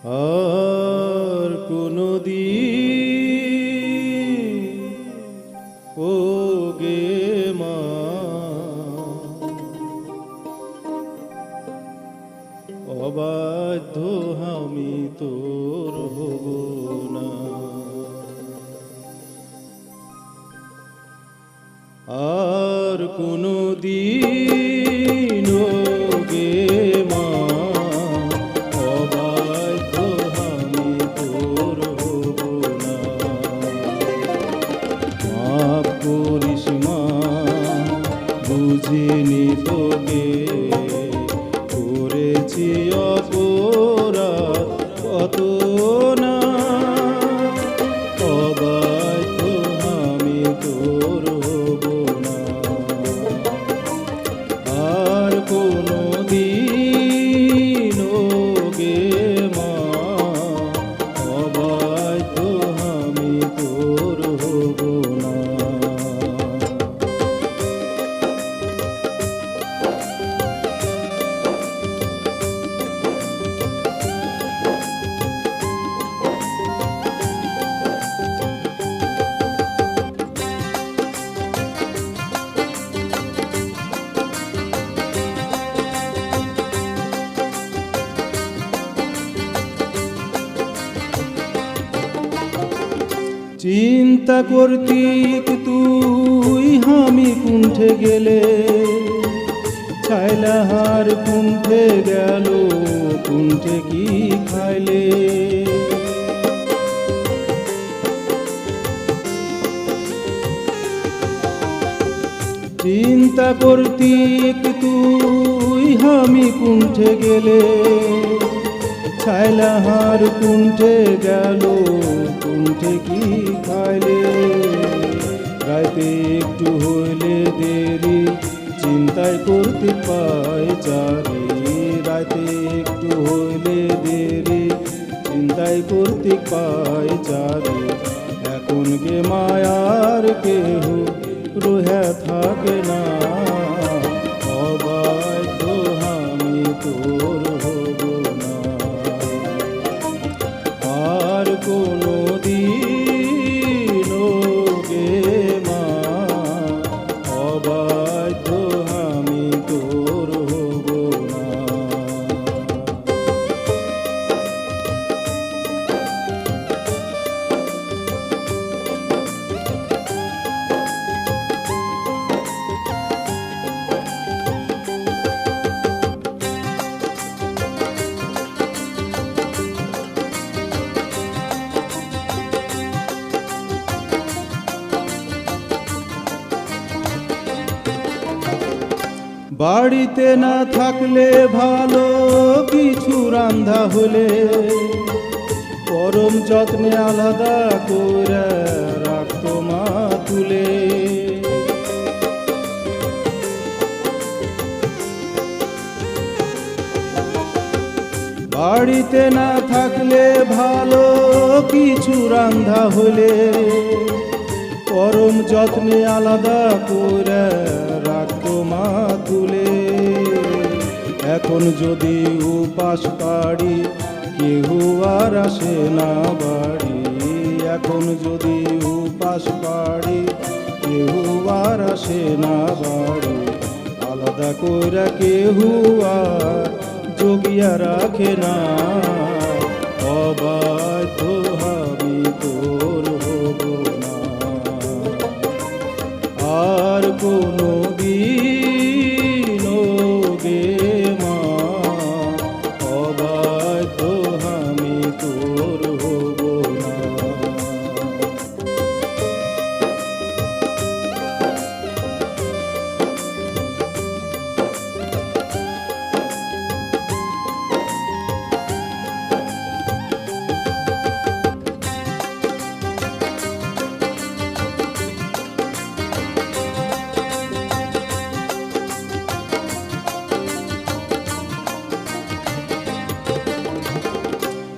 আর কোনো দিন ও গে মা অবাধ্য আমি তোর হব না। আর কোনো দিন ও গে মা অবাধ্য আমি তোর হব না। মাফ করিস মা বুঝিনি তোকে করেছি অপরাধ কত না। অবাধ্য আমি তোর হব না। আর কোনো দিন ও গে মা অবাধ্য আমি তোর হব না। চিন্তা করতিক তুই আমি কুণ্ঠে গেলে, ছাইলাহার কুণ্ঠে গেল কুণ্ঠে কি খাইলে। চিন্তা করতিক তুই আমি কুণ্ঠে গেলে, ছাইলাহার কুণ্ঠে গেল কুণ্ঠে কি খাইলে। রাইতে একটু হইলে দেরি চিন্তায় করতে পাই চারি। রাইতে একটু হইলে দেরি চিন্তায় করতে পাই চারি। এখন গে মায়ার কেহ রোহা থাকে না। অবাধ্য আমি তোর হব না। আর কোনো দিন ও গে মা অবাধ্য আমি তোর হব না। বাড়িতে না থাকলে ভালো কিছু রান্ধা হলে, পরম যত্নে আলাদা করে রাখতো মা তুলে। বাড়িতে না থাকলে ভালো কিছু রান্ধা হলে, পরম যত্নে আলাদা করে রাখতো মা তুলে। এখন যদি উপাস পাড়ি কেহ আর আসে না বাড়ি। এখন যদি উপাস পাড়ি কেহ আর আসে না বাড়ি। আলাদা করে কেহ আর জগিয়া রাখে না। অবাধ্য আমি তোর হব না। আর কোনো দিন ও গে মা অবাধ্য আমি তোর হব না।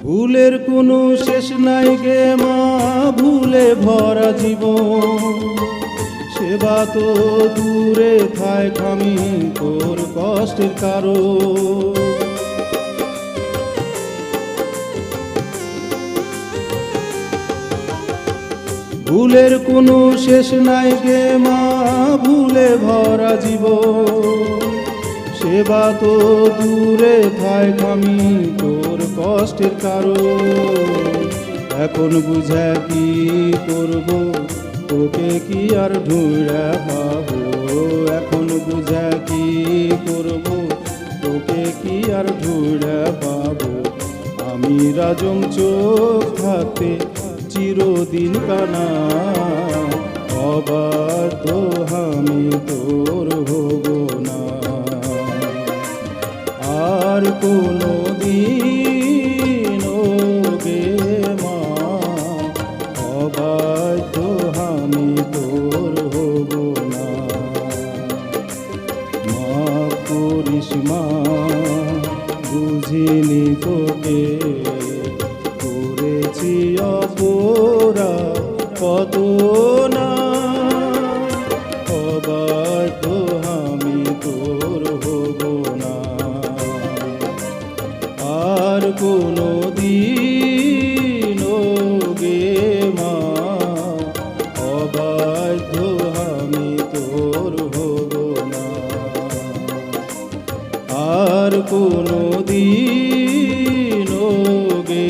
ভুলের কোনো শেষ নাই গে মা ভুলে ভরা জীবন। সেবা তো দূরে থায় আমি তোর কষ্টের কারণ। ভুলের কোনো শেষ নাই গে মা, ভুলে ভরা জীবন। সেবা তো দূরে থাক আমি তোর কষ্টের কারণ। এখন বুঝা কি করব, তোকে কি আর ঢুঁড়া পাবো। এখন বুঝা কি করব, তোকে কি আর ঢুঁড়া পাবো। আমি রাজম চোখ থাকতে চিরদিন কানা, অবাধ্য আমি তোর হব না। আর কোনো দিন গে মা, অবাধ্য আমি তোর হব না। মাফ করিস মা, বুঝিনি তোকে করেছি অপরাধ কত না। অবাধ্য আমি তোর হব না। আর কোনো দিন গে মা, অবাধ্য আমি তোর হব না। আর কোনো দিন গে